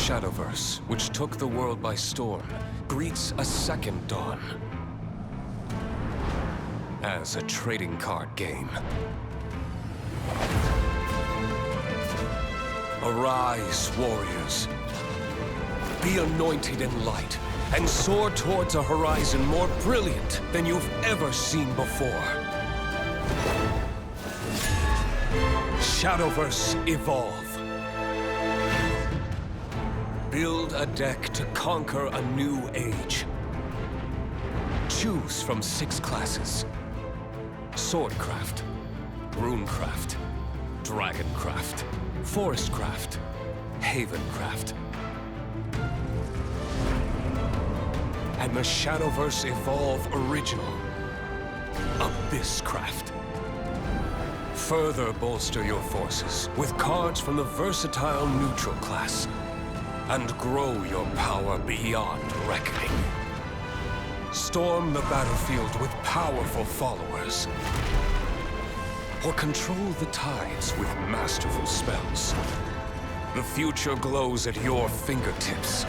Shadowverse, which took the world by storm, greets a second dawn. As a trading card game. Arise, warriors. Be anointed in light, and soar towards a horizon more brilliant than you've ever seen before. Shadowverse Evolve. Build a deck to conquer a new age. Choose from 6 classes. Swordcraft, Runecraft, Dragoncraft, Forestcraft, Havencraft. And the Shadowverse Evolve Original, Abysscraft. Further bolster your forces with cards from the versatile neutral class, and grow your power beyond reckoning. Storm the battlefield with powerful followers, or control the tides with masterful spells. The future glows at your fingertips.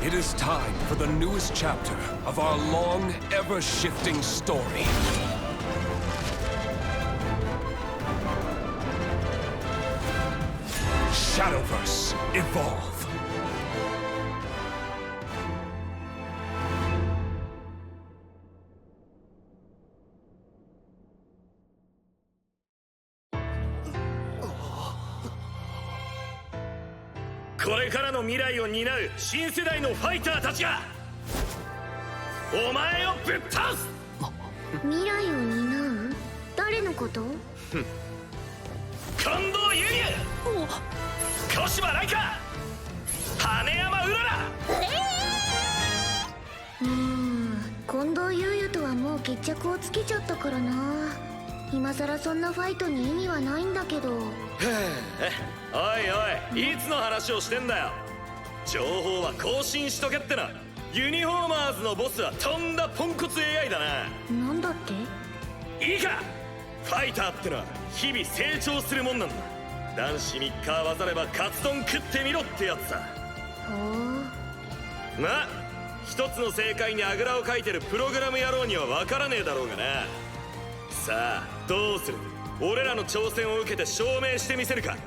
It is time for the newest chapter of our long, ever-shifting story. Shadowverse Evolve. これからの未来を担う新世代のファイターたちがお前をぶっ倒す。未来を担う？誰のこと？近藤優優、小芝来花、羽山うらら。近藤優優とはもう決着をつけちゃったからな。今さらそんなファイトに意味はないんだけど。おいおい、いつの話をしてんだよ。情報は更新しとけってな。ユニフォーマーズのボスはとんだポンコツ AI だな。なんだって？いいか、ファイターってのは日々成長するもんなんだ。男子3日合わさればカツ丼食ってみろってやつさ。まあ一つの正解にあぐらをかいてるプログラム野郎には分からねえだろうがな。さあどうする？俺らの挑戦を受けて証明してみせるか。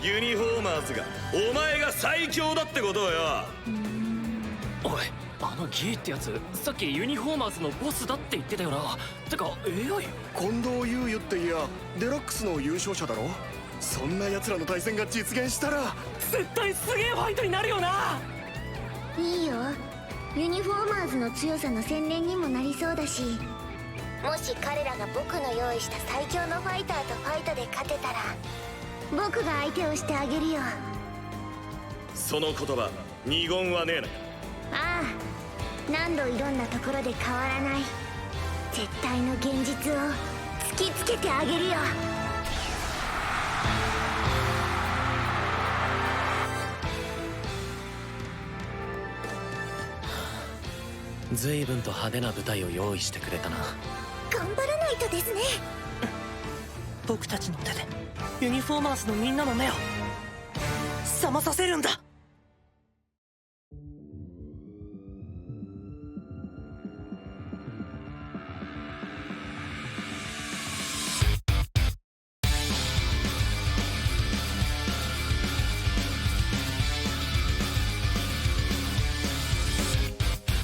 ユニフォーマーズがお前が最強だってことをよ。おい、あのギーってやつさっきユニフォーマーズのボスだって言ってたよな。てか AI？ 近藤優優っていやデラックスの優勝者だろ。そんな奴らの対戦が実現したら絶対すげえファイトになるよな。いいよ、ユニフォーマーズの強さの宣伝にもなりそうだし、もし彼らが僕の用意した最強のファイターとファイトで勝てたら僕が相手をしてあげるよ。その言葉二言はねえな。ああ、何度いろんなところで変わらない絶対の現実を突きつけてあげるよ。随分と派手な舞台を用意してくれたな。頑張らないとですね。僕たちの手でユニフォーマーズのみんなの目を覚まさせるんだ。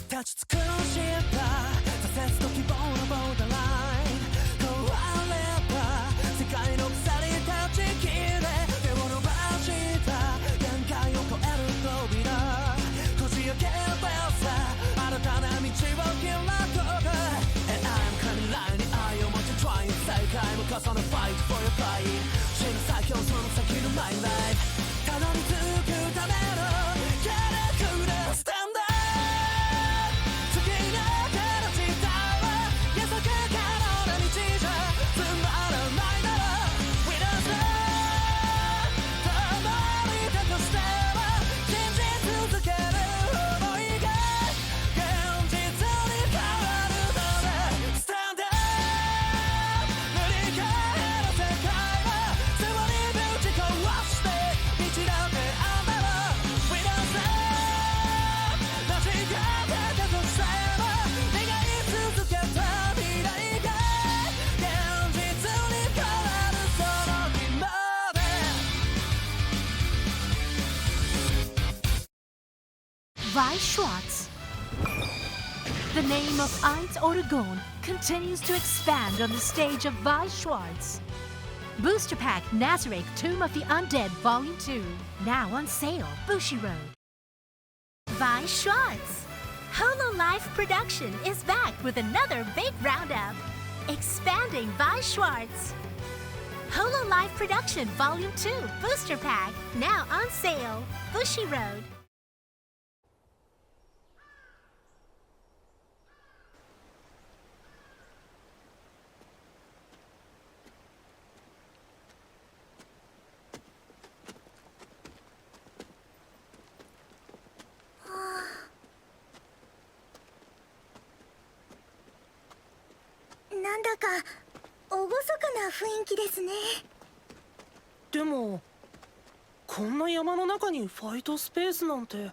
立ち尽くした挫折と希望のボーダーライン壊れた世界の鎖断ち切れ手を伸ばした限界を超える扉こじ開けてさ新たな道を開こうか And I'm coming line に愛を持ち Trying 世界も重ね Fight for your fight 死の最強その先の My life たどり着くためのキャラクタースタンダーWe Vi Schwartz. The name of Eins Oregon continues to expand on the stage of Vi Schwartz. Booster Pack Nazarick Tomb of the Undead Volume 2, now on sale, Bushi Road. Vi Schwartz. Hololive Production is back with another big roundup. Expanding Vi Schwartz. Hololive Production Volume 2 Booster Pack, now on sale, Bushi Road. なんだか厳かな雰囲気ですね。でもこんな山の中にファイトスペースなんて。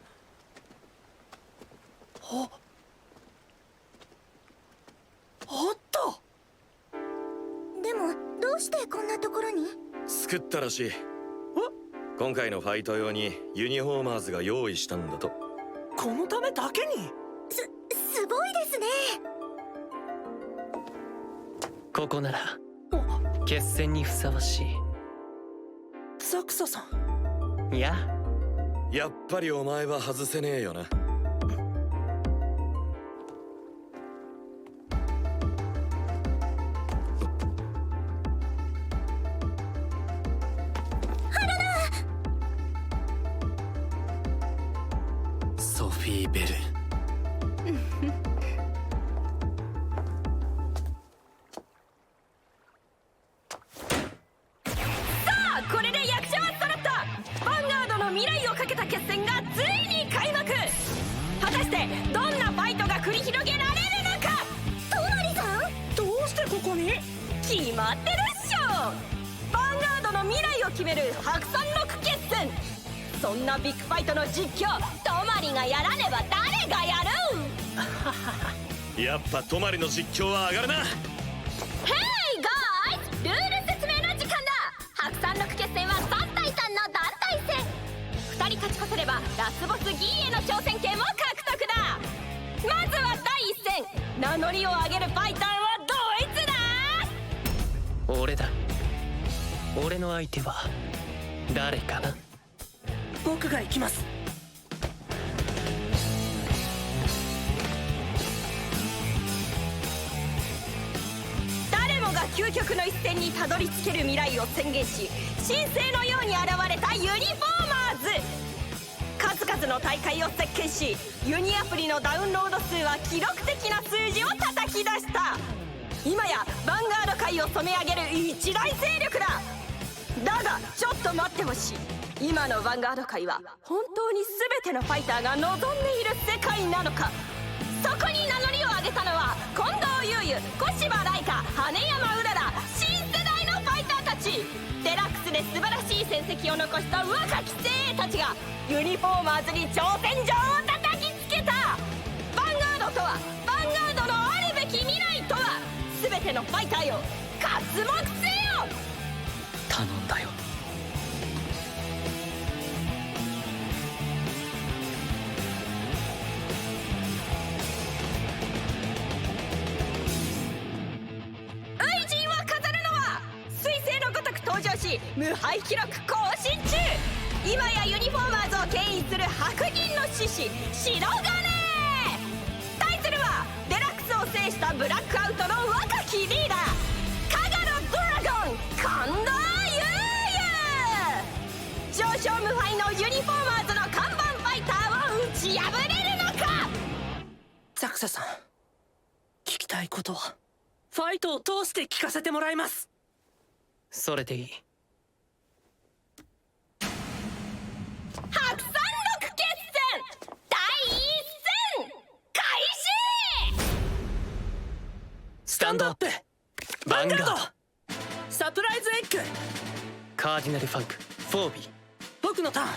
あったでもどうしてこんなところに？作ったらしい。今回のファイト用にユニフォーマーズが用意したんだと。このためだけに？すごいですね。ここなら決戦にふさわしい。ザクサさん。いや、やっぱりお前は外せねえよな。ソフィー・ベル。これで役者は揃った。ヴァンガードの未来をかけた決戦がついに開幕。果たしてどんなファイトが繰り広げられるのか。トマリさん、どうしてここに？決まってるっしょ。ヴァンガードの未来を決める白山6決戦。そんなビッグファイトの実況、トマリがやらねば誰がやる。やっぱトマリの実況は上がるな。ヘイガーイズ、ルール説明の時間だ。白山6決戦は3対3の団体戦。2人勝ち越せればラスボスギーへの挑戦権を獲得だ。まずは第1戦、名乗りを上げるファイターはドイツだ。俺だ。俺の相手は誰かな。僕が行きます。誰もが究極の一戦にたどり着ける未来を宣言し、神聖のように現れたユニフォーマーズ。数々の大会を席巻し、ユニアプリのダウンロード数は記録的な数字を叩き出した。今やヴァンガード界を染め上げる一大勢力だ。だがちょっと待ってほしい。今のヴァンガード界は本当に全てのファイターが望んでいる世界なのか。そこに名乗りを上げたのは近藤悠々、小芝来花、羽山うらら、新世代のファイターたち。デラックスで素晴らしい戦績を残した若き精鋭たちがユニフォーマーズに挑戦状を叩きつけた。ヴァンガードとは、ヴァンガードのあるべき未来とは。全てのファイターよ、刮目せよ。頼んだよ。初陣を飾るのは彗星のごとく登場し無敗記録更新中。今やユニフォーマーズを牽引する白銀の獅子白金。対するはデラックスを制したブラックアウトの若きリーダー加賀のドラゴン近藤悠々。上昇無敗のユニフォーマーズの看板ファイターを打ち破れるのか。ザクサさん、聞きたいことはファイトを通して聞かせてもらいます。それでいい。白山6決戦第1戦開始。スタンドアップ。ヴァンガード。サプライズエッグ。カーディナルファンク、フォービー。僕のターン、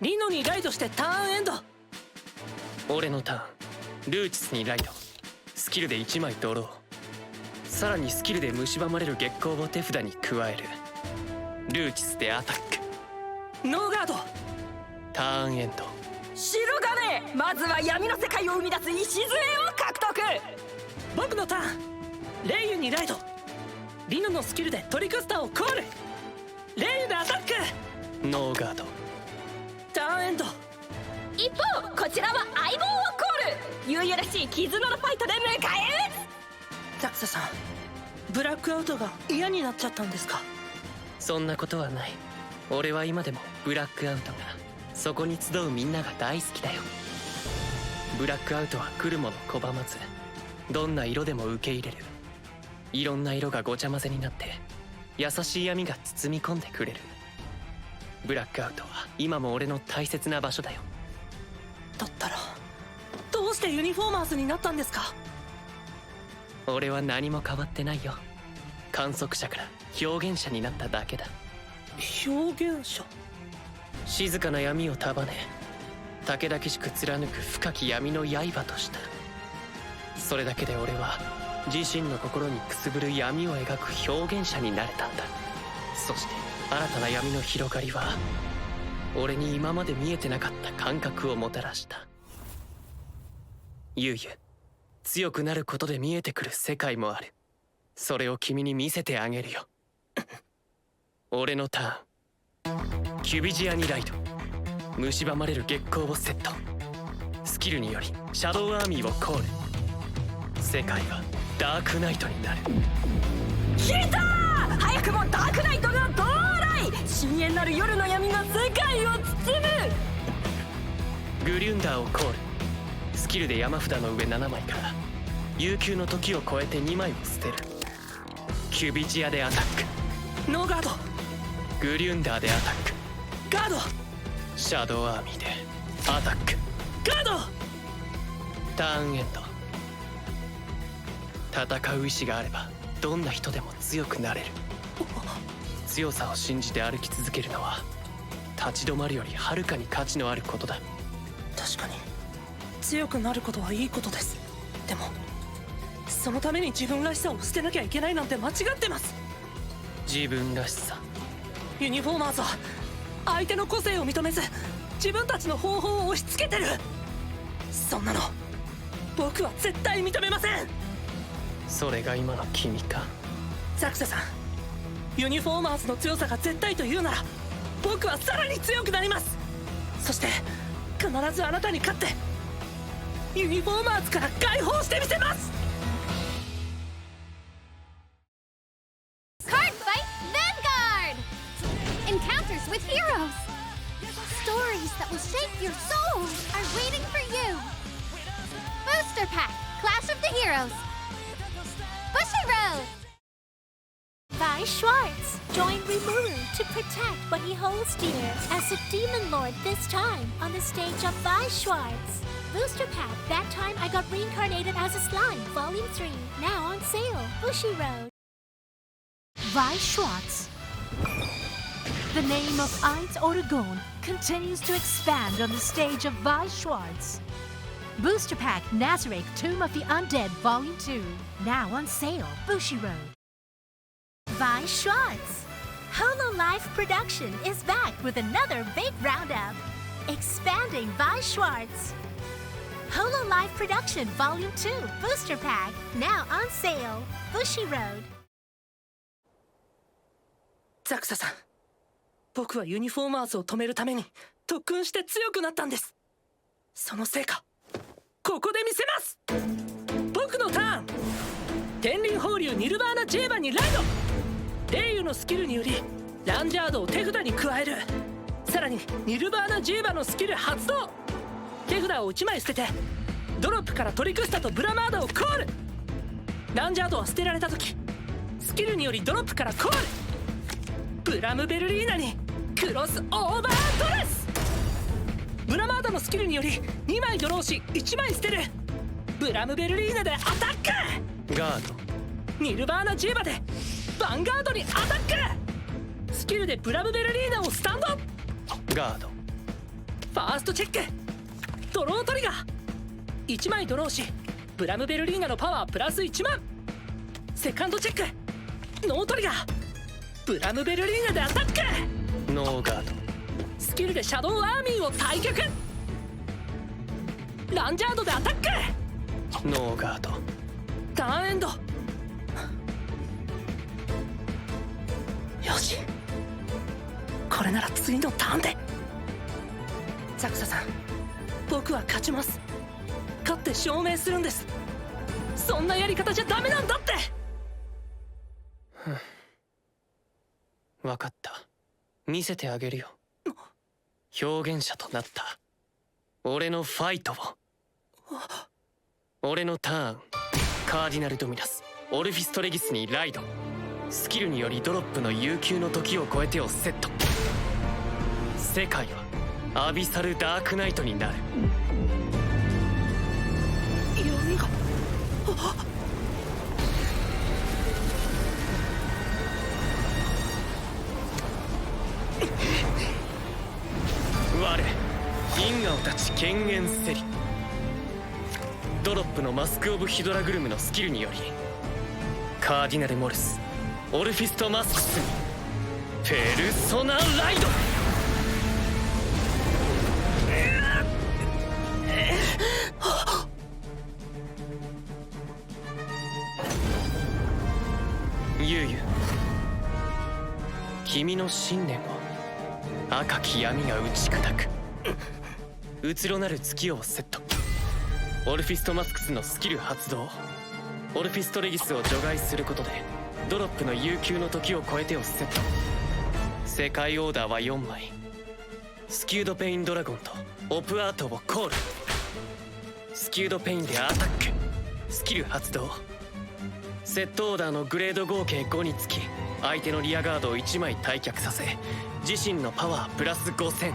リノにライドしてターンエンド。俺のターン、ルーチスにライド。スキルで1枚ドロー。さらにスキルで蝕まれる月光を手札に加える。ルーチスでアタック。ノーガード。ターンエンド。白金、まずは闇の世界を生み出す礎を獲得。僕のターン。レイユにライド。リノのスキルでトリクスタをコール。レイユでアタック。ノーガード。ターンエンド。一方こちらは相棒をコール。悠々らしい絆のファイトで迎え撃つ。ザクサさん、ブラックアウトが嫌になっちゃったんですか？そんなことはない。俺は今でもブラックアウトが、そこに集うみんなが大好きだよ。ブラックアウトは来るもの拒まず、どんな色でも受け入れる。いろんな色がごちゃ混ぜになって優しい闇が包み込んでくれる。ブラックアウトは今も俺の大切な場所だよ。だったらどうしてユニフォーマーズになったんですか？俺は何も変わってないよ。観測者から表現者になっただけだ。表現者？静かな闇を束ね、武々しく貫く深き闇の刃とした。それだけで俺は自身の心にくすぶる闇を描く表現者になれたんだ。そして新たな闇の広がりは俺に今まで見えてなかった感覚をもたらした。ゆうゆ、強くなることで見えてくる世界もある。それを君に見せてあげるよ。俺のターン。キュビジアにライド。蝕まれる月光をセット。スキルによりシャドウアーミーをコール。世界はダークナイトになる。来たー！早くもダークナイトが到来。深淵なる夜の闇が世界を包む。グリュンダーをコール。スキルで山札の上7枚から悠久の時を超えて2枚を捨てる。キュビジアでアタック。ノーガード。グリュンダーでアタック。ガード。シャドウアーミーでアタック。ガード。ターンエンド。戦う意志があればどんな人でも強くなれる。強さを信じて歩き続けるのは立ち止まるよりはるかに価値のあることだ。確かに強くなることはいいことです。でもそのために自分らしさを捨てなきゃいけないなんて間違ってます。自分らしさ。ユニフォーマーズは相手の個性を認めず自分たちの方法を押し付けてる。そんなの僕は絶対認めません。それが今の君か。ザクサさん、ユニフォーマーズの強さが絶対というなら僕はさらに強くなります。そして必ずあなたに勝ってユニフォーマーズから解放してみせます。 Card Fight Vanguard! Encounters with heroes! Stories that will shape your souls are waiting for you! Booster Pack Clash of the Heroes! Bushy Road! Vi Schwartz joined Rimuru to protect what he holds dear as a demon lord, this time on the stage of Vi Schwartz. Booster Pack, that time I got reincarnated as a slime, Volume 3, now on sale, Bushy Road. Vi Schwartz. The name of Eins Oregon continues to expand on the stage of Vi Schwartz. Booster Pack Nazareth Tomb of the Undead Volume 2, now on sale, Bushy Road. Vi Schwartz. Hololive Production is back with another big roundup. Expanding Vi Schwartz. Hololive Production Volume 2, Booster Pack, now on sale, Bushy Road. ザクサさん、僕はユニフォーマーズを止めるために特訓して強くなったんです。その成果ここで見せます。僕のターン。天輪放流ニルバーナジェーバにライド。レイユのスキルによりランジャードを手札に加える。さらにニルバーナジェーバのスキル発動。手札を1枚捨ててドロップからトリクスタとブラマーダをコール。ランジャードは捨てられた時スキルによりドロップからコール。ブラムベルリーナにクロスオーバードレス。ブラマーダのスキルにより2枚ドローし1枚捨てる。ブラムベルリーナでアタック。ガード。ニルバーナジーバでヴァンガードにアタック。スキルでブラムベルリーナをスタンド。ガード。ファーストチェック。ドロートリガー。1枚ドローしブラムベルリーナのパワープラス1万。セカンドチェック。ノートリガー。ブラムベルリーナでアタック。ノーガード。スキルでシャドウアーミーを退却。ランジャードでアタック。ノーガード。ターンエンド。よし、これなら次のターンで。ザクサさん、僕は勝ちます。勝って証明するんです。そんなやり方じゃダメなんだって。分かった。見せてあげるよ。表現者となった俺のファイトを。俺のターン、カーディナルドミナスオルフィストレギスにライド。スキルによりドロップの悠久の時を超えてをセット。世界はアビサルダークナイトになる。闇が我因果を立ち権限せり。ドロップのマスク・オブ・ヒドラグルムのスキルによりカーディナル・モルスオルフィスト・マスクスにペルソナ・ライド。ユウユ、君の信念を赤き闇が打ち砕く。うつろなる月をセット。オルフィストマスクスのスキル発動。オルフィストレギスを除外することでドロップの悠久の時を超えてをセット。世界オーダーは4枚。スキュードペインドラゴンとオプアートをコール。スキュードペインでアタック。スキル発動。セットオーダーのグレード合計5につき相手のリアガードを1枚退却させ自身のパワープラス5000。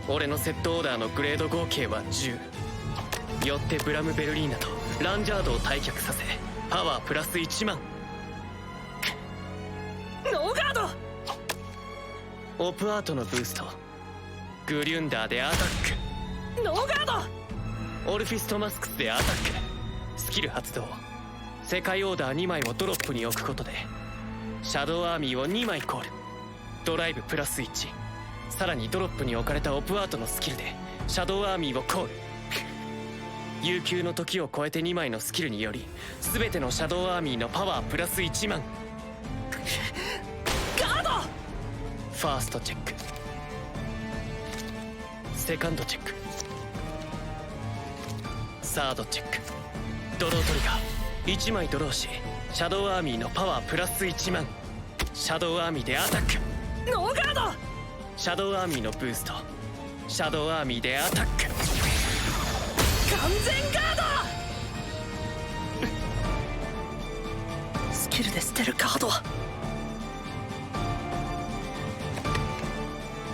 俺のセットオーダーのグレード合計は10。よってブラム・ベルリーナとランジャードを退却させパワープラス1万。ノーガード。オプアートのブースト。グリュンダーでアタック。ノーガード。オルフィストマスクスでアタック。スキル発動。世界オーダー2枚をドロップに置くことでシャドウアーミーを2枚コール。ドライブプラス1。さらにドロップに置かれたオプアートのスキルでシャドウアーミーをコール。悠久の時を超えて2枚のスキルにより全てのシャドウアーミーのパワープラス1万。ガード。ファーストチェック。セカンドチェック。サードチェック。ドロートリガー1枚ドローしシャドウアーミーのパワープラス1万。シャドウアーミーでアタック。ノーガード。シャドウアーミーのブースト。シャドウアーミーでアタック。完全ガード。スキルで捨てるカードは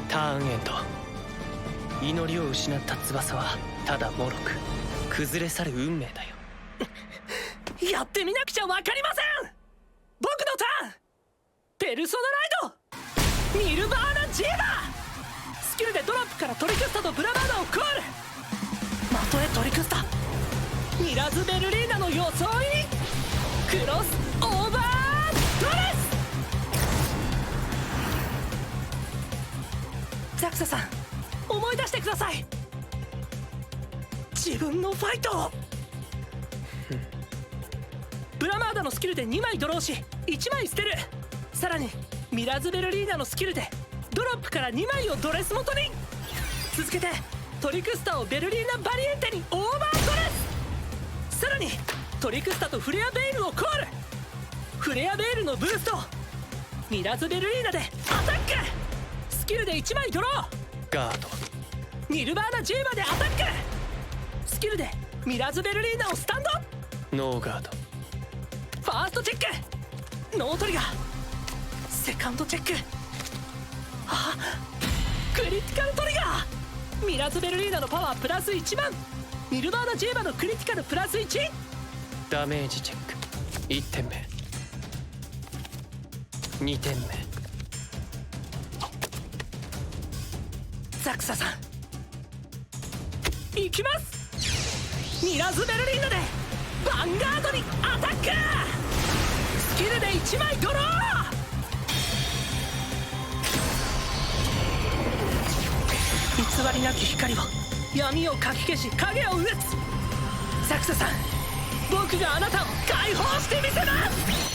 ターンエンド。祈りを失った翼はただ脆く崩れ去る運命だよ。やってみなくちゃ分かりません。僕のターン、ペルソナライドニルバーナ・ジーバー。スキルでドロップからトリクスタとブラバーナをコール。的へトリクスタ、ミラズ・ベルリーナの装いにクロスオーバードレス。ザクサさん、思い出してください。自分のファイトを。ブラマーダのスキルで2枚ドローし1枚捨てる。さらにミラズ・ベルリーナのスキルでドロップから2枚をドレス元に。続けてトリクスタをベルリーナ・バリエンテにオーバードレス。さらにトリクスタとフレアベイルをコール。フレアベイルのブースト。ミラズ・ベルリーナでアタック。スキルで1枚ドロー。ガード。ニルバーナ・ジーバでアタック。スキルでミラズ・ベルリーナをスタンド。ノーガード。ファーストチェック。ノートリガー。セカンドチェック。あ、クリティカルトリガー。ミラズ・ベルリーナのパワープラス1万。ニルバーナ・ジーバのクリティカルプラス1。ダメージチェック。1点目2点目。ザクサさん、行きます。ミラズ・ベルリーナでヴァンガードにアタック。スキルで1枚ドロー。偽りなき光を闇をかき消し影を打つ。サクサさん、僕があなたを解放してみせます。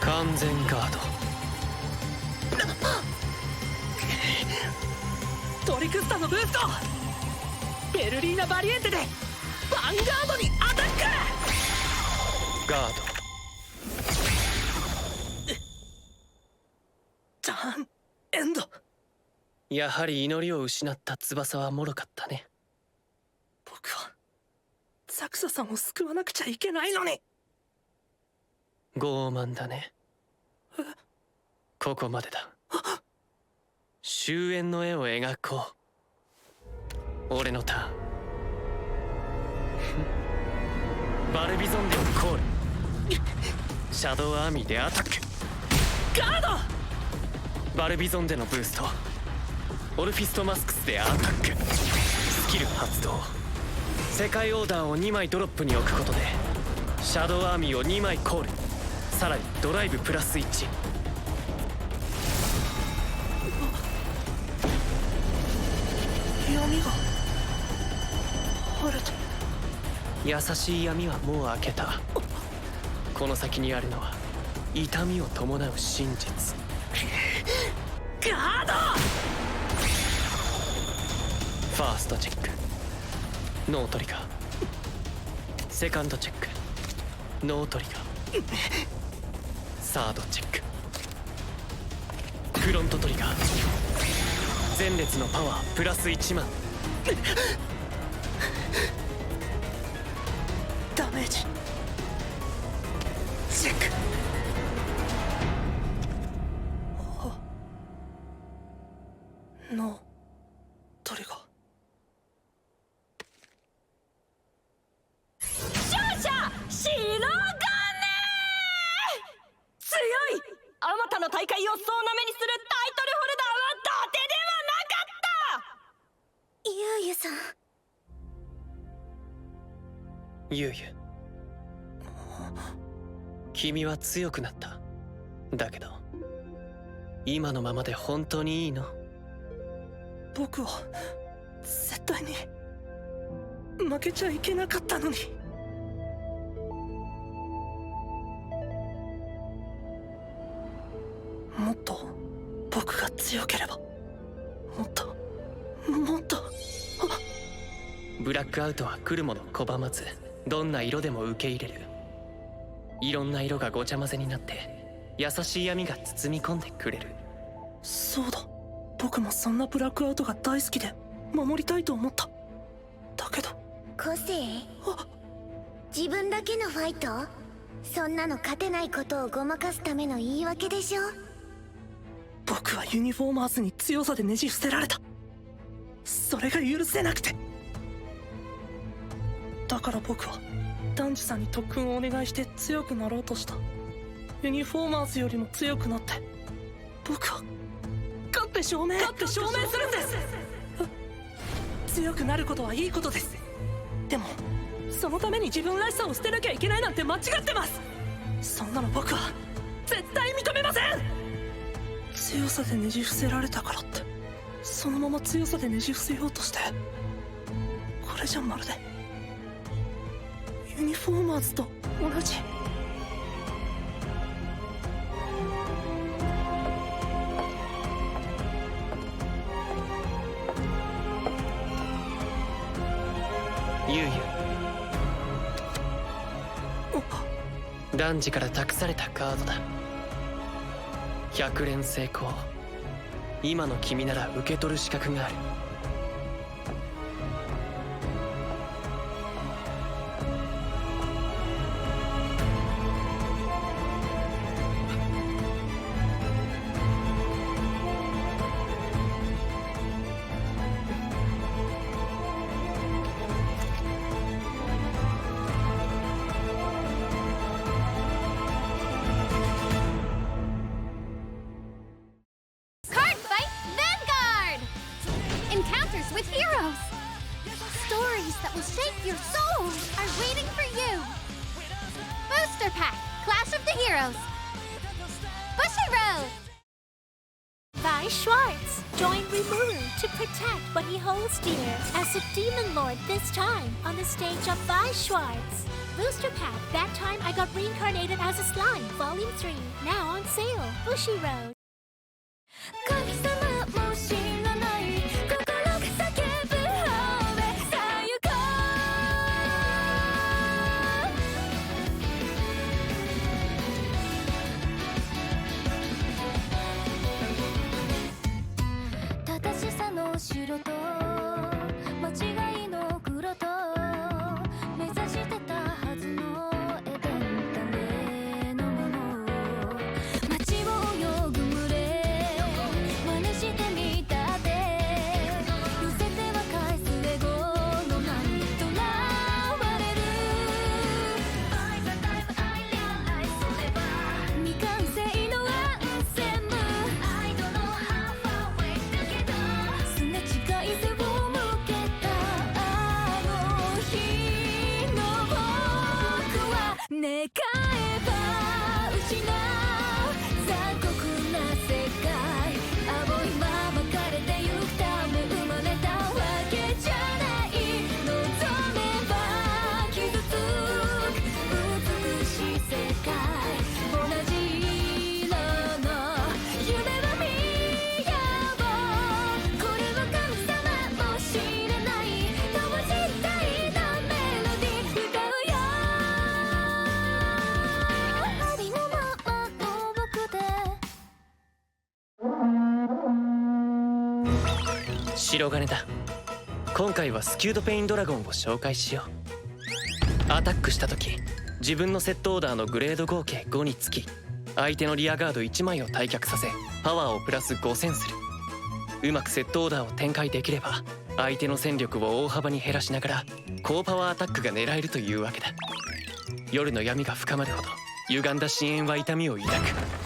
完全ガードトリクスタのブースト。ベルリーナ・バリエンテでヴァンガードにアタック。ドガード。ターンエンド。やはり祈りを失った翼は脆かったね。僕はサクサさんを救わなくちゃいけないのに。傲慢だね。ここまでだ。終焉の絵を描こう。俺のターン。バルビゾンデをコール。シャドウアーミーでアタック。ガード。バルビゾンデのブースト。オルフィストマスクスでアタック。スキル発動。世界オーダーを2枚ドロップに置くことでシャドウアーミーを2枚コール。さらにドライブプラス1。闇が晴れた。優しい闇はもう明けた。この先にあるのは痛みを伴う真実。ガード。ファーストチェックノートリガー。セカンドチェックノートリガー。サードチェックフロントトリガー。前列のパワープラス1万。ダメージチェック。ノートリガー。勝者白金。強い。あまたの大会を総なめにするタイトルホルダーは伊達ではなかった。ゆうゆさん。ゆうゆ、君は強くなった。だけど今のままで本当にいいの？僕は絶対に負けちゃいけなかったのに。もっと僕が強ければ、もっとブラックアウトは来るもの拒まず、どんな色でも受け入れる。いろんな色がごちゃ混ぜになって優しい闇が包み込んでくれる。そうだ、僕もそんなブラックアウトが大好きで守りたいと思った。だけど個性？自分だけのファイト？そんなの勝てないことをごまかすための言い訳でしょ。僕はユニフォーマーズに強さでねじ伏せられた。それが許せなくて。だから僕はダンジさんに特訓をお願いして強くなろうとした。ユニフォーマーズよりも強くなって僕は勝って証明するんです。強くなることはいいことです。でもそのために自分らしさを捨てなきゃいけないなんて間違ってます。そんなの僕は絶対認めません。強さでねじ伏せられたからってそのまま強さでねじ伏せようとして、これじゃまるでユニフォーマーズと同じ。ゆうゆ、男児から託されたカードだ。100連成功。今の君なら受け取る資格がある。Card Fight Vanguard! Encounters with heroes! stories that will shape your soul are waiting for you. Booster Pack, Clash of the Heroes. Bushy Road. Vi Schwartz joined Rimuru to protect what he holds dear as a demon lord, this time on the stage of Vi Schwartz. Booster Pack, that time I got reincarnated as a slime, Volume 3, now on sale, Bushy Road. 神様も知らない心が叫ぶ方へさあ行こう正しさの白と間違いの黒と目指してたはずのエデン種のもの街を泳ぐ群れ真似してみたって寄せては返すエゴの波とらわれる By the time I realize それは未完成のアンセム I don't know how far away だけど砂近い背を向けたあの日の僕は願えば失う残酷な世界青いまま枯れてゆくため生まれたわけじゃない望めば傷つく美しい世界同じ色の夢を見ようこれは神様も知らない同時代のメロディー歌うよありのままの僕で白金だ。今回はスキュードペインドラゴンを紹介しよう。アタックした時自分のセットオーダーのグレード合計5につき相手のリアガード1枚を退却させパワーをプラス5000する。うまくセットオーダーを展開できれば相手の戦力を大幅に減らしながら高パワーアタックが狙えるというわけだ。夜の闇が深まるほど歪んだ深淵は痛みを抱く。